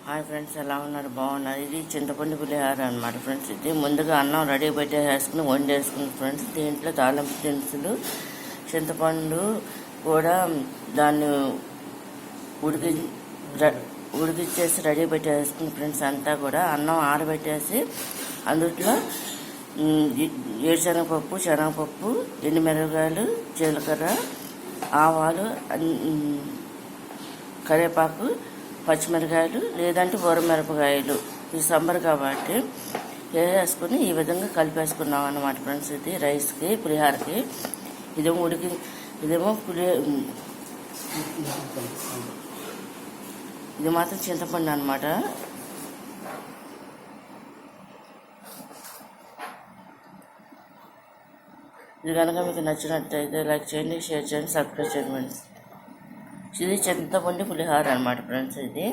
Hi friends, ఎలా ఉన్నారు? బాగున్నారు. ఇది చింతపండు పులిహార అనమాట ఫ్రెండ్స్. ఇది ముందుగా అన్నం రెడీ పెట్టేసుకుని వండేసుకుని ఫ్రెండ్స్. దీంట్లో తాలింపు దినుసులు, చింతపండు కూడా దాన్ని ఉడికి ఉడికిచ్చేసి రెడీ పెట్టేసుకుని ఫ్రెండ్స్. అంతా కూడా అన్నం ఆరబెట్టేసి అందులో ఏరుశనగపప్పు, శనగపప్పు, ఎండుమిరపకాయలు, జీలకర్ర, ఆవాలు, కరివేపాకు, పచ్చిమిరకాయలు లేదంటే మిరపకాయలు ఇది సమ్మర్ కాబట్టి వేసుకుని ఈ విధంగా కలిపేసుకున్నాం అన్నమాట ఫ్రెండ్స్. ఇది రైస్కి, పులిహారకి. ఇదేమో ఇది మాత్రం చింతపండు అనమాట. ఇది కనుక మీకు నచ్చినట్టయితే లైక్ చేయండి, షేర్ చేయండి, సబ్స్క్రైబ్ చేయండి ఫ్రెండ్స్. ఇది చింతపండు పులిహార అనమాట ఫ్రెండ్స్. ఇది